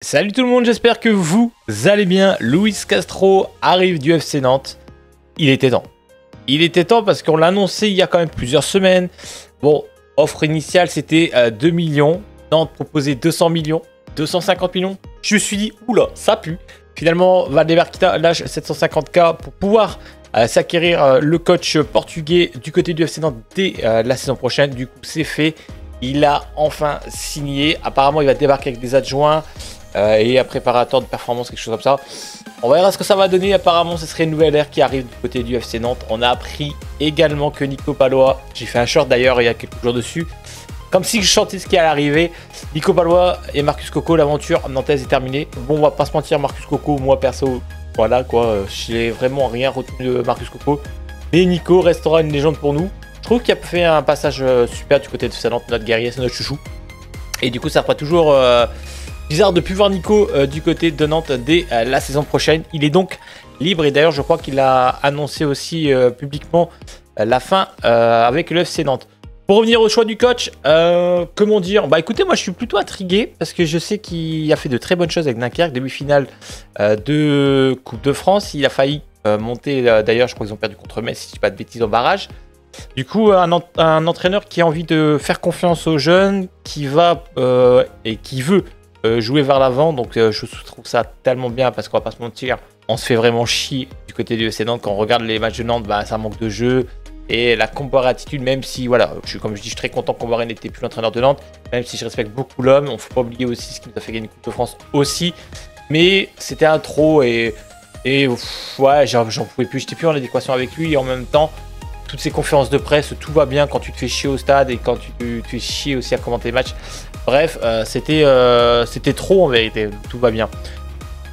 Salut tout le monde, j'espère que vous allez bien. Luis Castro arrive du FC Nantes. Il était temps. Il était temps parce qu'on l'a annoncé il y a quand même plusieurs semaines. Bon, offre initiale c'était 2 millions. Nantes proposait 200 millions, 250 millions. Je me suis dit, oula, ça pue. Finalement, Valdemarquita lâche 750K pour pouvoir s'acquérir le coach portugais du côté du FC Nantes dès la saison prochaine. Du coup, c'est fait. Il a enfin signé. Apparemment, il va débarquer avec des adjoints. Et un préparateur de performance, quelque chose comme ça. On verra ce que ça va donner. Apparemment, ce serait une nouvelle ère qui arrive du côté du FC Nantes. On a appris également que Nico Palois, j'ai fait un short d'ailleurs il y a quelques jours dessus, comme si je chantais ce qui allait arriver. Nico Palois et Marcus Coco, l'aventure nantaise est terminée. Bon, on va pas se mentir, Marcus Coco, moi perso, voilà quoi, j'ai vraiment rien retenu de Marcus Coco. Mais Nico restera une légende pour nous. Je trouve qu'il a fait un passage super du côté de FC Nantes, notre guerrier, c'est notre chouchou. Et du coup, ça fera toujours bizarre de ne plus voir Nico du côté de Nantes dès la saison prochaine. Il est donc libre et d'ailleurs je crois qu'il a annoncé aussi publiquement la fin avec le FC Nantes. Pour revenir au choix du coach, comment dire, bah écoutez, moi je suis plutôt intrigué parce que je sais qu'il a fait de très bonnes choses avec Dunkerque, demi-finale de Coupe de France. Il a failli monter, d'ailleurs je crois qu'ils ont perdu contre Metz si je dis pas de bêtises, en barrage. Du coup, un entraîneur qui a envie de faire confiance aux jeunes, qui va et qui veut jouer vers l'avant, donc je trouve ça tellement bien parce qu'on va pas se mentir, on se fait vraiment chier du côté du FC Nantes quand on regarde les matchs de Nantes, bah ça manque de jeu et la comparative, même si voilà, comme je dis, je suis très content que Comboiré n'était plus l'entraîneur de Nantes, même si je respecte beaucoup l'homme, on faut pas oublier aussi ce qui nous a fait gagner une Coupe de France aussi, mais c'était un trop et ouais, j'en pouvais plus, j'étais plus en adéquation avec lui et en même temps toutes ces conférences de presse, tout va bien quand tu te fais chier au stade et quand tu te fais chier aussi à commenter les matchs. Bref, c'était trop en vérité, tout va bien.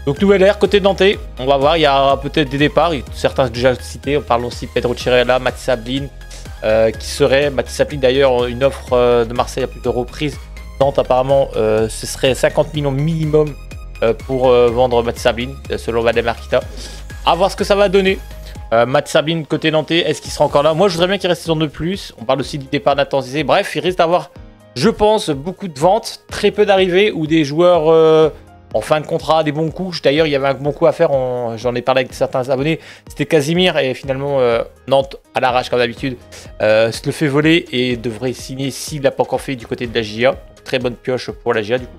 Donc nouvelle ère côté nantais, on va voir, il y a peut-être des départs, certains déjà cités, on parle aussi de Pedro Chirella, Mathis Sablin, qui serait, Mathis Sablin d'ailleurs, une offre de Marseille à plus de reprises. Nantes apparemment, ce serait 50 millions minimum pour vendre Mathis Sablin, selon Valdemarquita. À voir ce que ça va donner. Mathis Sablin côté nantais, est-ce qu'il sera encore là? Moi je voudrais bien qu'il reste saison de plus. On parle aussi du départ Nathan Zizé. Bref, il risque d'avoir, je pense, beaucoup de ventes, très peu d'arrivées ou des joueurs en fin de contrat, des bons coups. D'ailleurs, il y avait un bon coup à faire, j'en ai parlé avec certains abonnés. C'était Casimir et finalement Nantes à l'arrache comme d'habitude se le fait voler et devrait signer s'il n'a pas encore fait du côté de la GIA. Très bonne pioche pour la GIA du coup.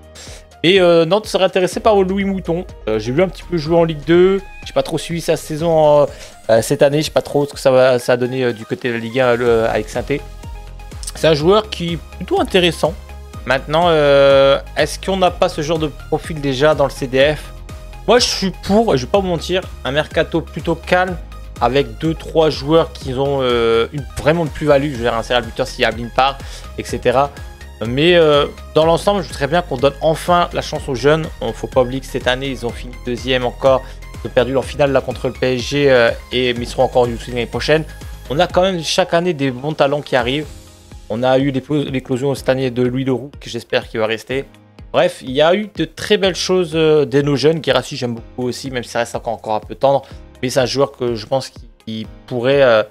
Et Nantes serait intéressé par Louis Mouton. J'ai vu un petit peu jouer en Ligue 2. J'ai pas trop suivi sa saison cette année. Je sais pas trop ce que ça a donné du côté de la Ligue 1 avec Saint-Étienne. C'est un joueur qui est plutôt intéressant. Maintenant, est-ce qu'on n'a pas ce genre de profil déjà dans le CDF? Moi, je suis pour, je vais pas vous mentir, un mercato plutôt calme avec 2-3 joueurs qui ont vraiment de plus-value. Je veux dire, un serial buteur s'il y a Ablin part, etc. Mais dans l'ensemble, je voudrais bien qu'on donne enfin la chance aux jeunes. Il ne faut pas oublier que cette année, ils ont fini deuxième encore. Ils ont perdu leur finale là contre le PSG mais ils seront encore du l'année prochaine. On a quand même chaque année des bons talents qui arrivent. On a eu l'éclosion cette année de Louis Leroux, que j'espère qu'il va rester. Bref, il y a eu de très belles choses de nos jeunes. Guirassy, j'aime beaucoup aussi, même si ça reste encore un peu tendre. Mais c'est un joueur que je pense qu'il pourrait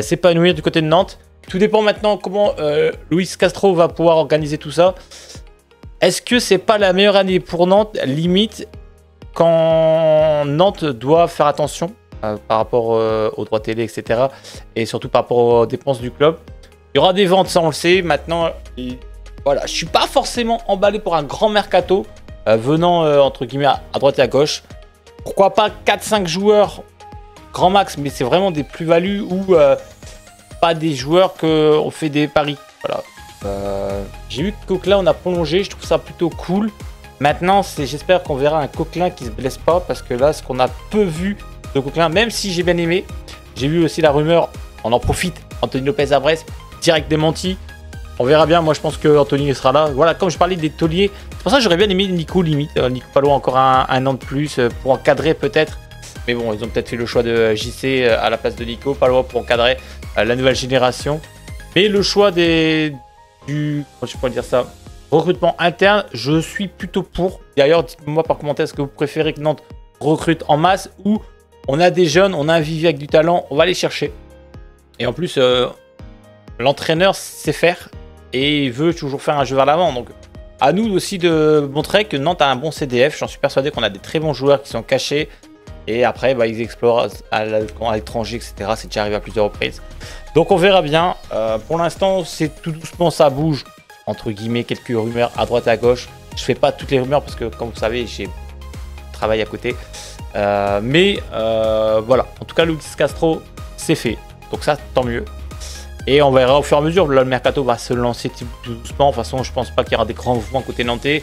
s'épanouir du côté de Nantes. Tout dépend maintenant comment Luis Castro va pouvoir organiser tout ça. Est-ce que c'est pas la meilleure année pour Nantes, limite, quand Nantes doit faire attention par rapport aux droits télé, etc. Et surtout par rapport aux dépenses du club. Il y aura des ventes, ça on le sait. Maintenant, voilà, je suis pas forcément emballé pour un grand mercato venant entre guillemets à droite et à gauche. Pourquoi pas 4-5 joueurs grand max, mais c'est vraiment des plus-values ou pas des joueurs qu'on fait des paris. Voilà. J'ai vu que Coquelin on a prolongé, je trouve ça plutôt cool. Maintenant, j'espère qu'on verra un Coquelin qui se blesse pas parce que là, ce qu'on a peu vu de Coquelin, même si j'ai bien aimé, j'ai vu aussi la rumeur, on en profite, Anthony Lopez à Brest. Direct démenti. On verra bien. Moi, je pense que Anthony sera là. Voilà, comme je parlais des tauliers, c'est pour ça que j'aurais bien aimé Nico limite. Nico Palois encore un an de plus pour encadrer peut-être. Mais bon, ils ont peut-être fait le choix de JC à la place de Nico Palois pour encadrer la nouvelle génération. Mais le choix comment je pourrais dire ça, recrutement interne, je suis plutôt pour. D'ailleurs, dites-moi par commentaire, est-ce que vous préférez que Nantes recrute en masse ou on a des jeunes, on a un vivier avec du talent, on va les chercher. Et en plus, l'entraîneur sait faire et il veut toujours faire un jeu vers l'avant. Donc à nous aussi de montrer que Nantes a un bon CDF. J'en suis persuadé qu'on a des très bons joueurs qui sont cachés. Et après, bah, ils explorent à l'étranger, etc. C'est déjà arrivé à plusieurs reprises. Donc on verra bien. Pour l'instant, c'est tout doucement, ça bouge. Entre guillemets, quelques rumeurs à droite et à gauche. Je fais pas toutes les rumeurs parce que, comme vous savez, j'ai travail à côté. Voilà. En tout cas, Luis Castro, c'est fait. Donc ça, tant mieux. Et on verra au fur et à mesure. Là, le mercato va se lancer tout doucement. De toute façon, je pense pas qu'il y aura des grands mouvements côté nantais.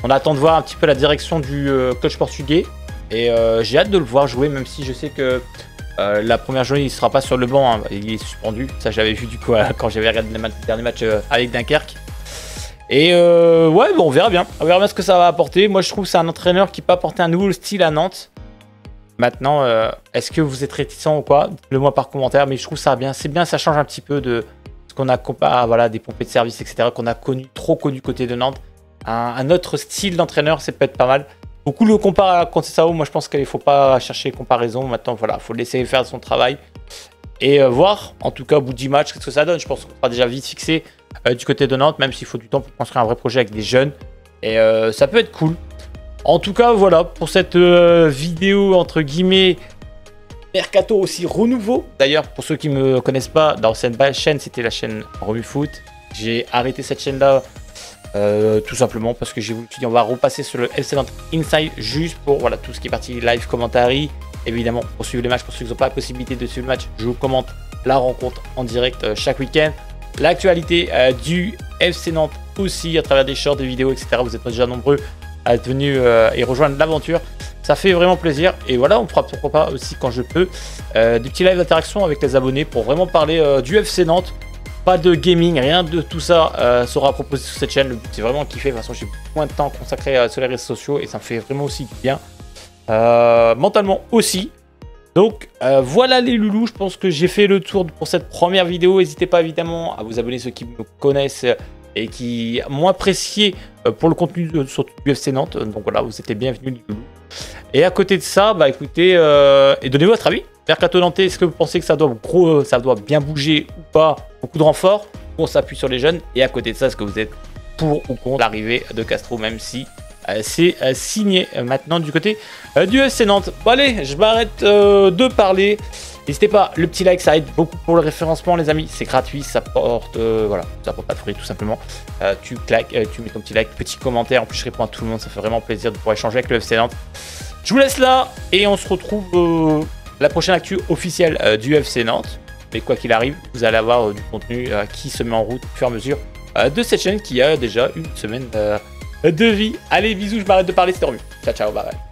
On attend de voir un petit peu la direction du coach portugais. Et j'ai hâte de le voir jouer, même si je sais que la première journée, il ne sera pas sur le banc. Hein. Il est suspendu. Ça, j'avais vu du coup quand j'avais regardé le dernier match avec Dunkerque. Et ouais, bon, on verra bien. On verra bien ce que ça va apporter. Moi, je trouve que c'est un entraîneur qui peut apporter un nouveau style à Nantes. Maintenant, est-ce que vous êtes réticent ou quoi? Dites-le moi par commentaire. Mais je trouve ça bien. C'est bien, ça change un petit peu de ce qu'on a comparé, voilà, des pompées de service, etc. qu'on a trop connu côté de Nantes. Un autre style d'entraîneur, c'est peut-être pas mal. Beaucoup le comparent à Conceição. Moi, je pense qu'il ne faut pas chercher comparaison. Maintenant, voilà, il faut le laisser faire son travail. Et voir, en tout cas, au bout de 10 matchs, qu'est-ce que ça donne. Je pense qu'on sera déjà vite fixé du côté de Nantes, même s'il faut du temps pour construire un vrai projet avec des jeunes. Et ça peut être cool. En tout cas, voilà, pour cette vidéo, entre guillemets, mercato aussi renouveau. D'ailleurs, pour ceux qui ne me connaissent pas, dans cette chaîne, c'était la chaîne RemuFoot. J'ai arrêté cette chaîne-là. Tout simplement parce que j'ai voulu dire on va repasser sur le FC Nantes Inside juste pour voilà, tout ce qui est partie live commentary. Évidemment, pour suivre les matchs, pour ceux qui n'ont pas la possibilité de suivre le match, je vous commente la rencontre en direct chaque week-end. L'actualité du FC Nantes aussi à travers des shorts, des vidéos, etc. Vous êtes déjà nombreux à être venus et rejoindre l'aventure. Ça fait vraiment plaisir. Et voilà, on fera pourquoi pas aussi quand je peux des petits lives d'interaction avec les abonnés pour vraiment parler du FC Nantes. Pas de gaming, rien de tout ça sera proposé sur cette chaîne. Le but c'est vraiment kiffer. De toute façon, j'ai moins de temps consacré sur les réseaux sociaux et ça me fait vraiment aussi du bien. Mentalement aussi. Donc voilà les loulous, je pense que j'ai fait le tour pour cette première vidéo. N'hésitez pas évidemment à vous abonner ceux qui me connaissent et qui m'ont apprécié pour le contenu sur du FC Nantes. Donc voilà, vous êtes bienvenus les loulous. Et à côté de ça, bah écoutez, et donnez-vous votre avis. Mercato Nantais, est-ce que vous pensez que ça doit bien bouger ou pas? Beaucoup de renforts, on s'appuie sur les jeunes. Et à côté de ça, est-ce que vous êtes pour ou contre l'arrivée de Castro, même si c'est signé maintenant du côté du FC Nantes? Bon allez, je m'arrête de parler. N'hésitez pas, le petit like, ça aide beaucoup pour le référencement les amis. C'est gratuit, ça porte, voilà, ça porte pas de fruits tout simplement. Tu claques, tu mets ton petit like, petit commentaire. En plus, je réponds à tout le monde, ça fait vraiment plaisir de pouvoir échanger avec le FC Nantes. Je vous laisse là et on se retrouve la prochaine actu officielle du FC Nantes. Mais quoi qu'il arrive, vous allez avoir du contenu qui se met en route au fur et à mesure de cette chaîne qui a déjà une semaine de vie. Allez, bisous, je m'arrête de parler, c'était Romu. Ciao, ciao, bye bye.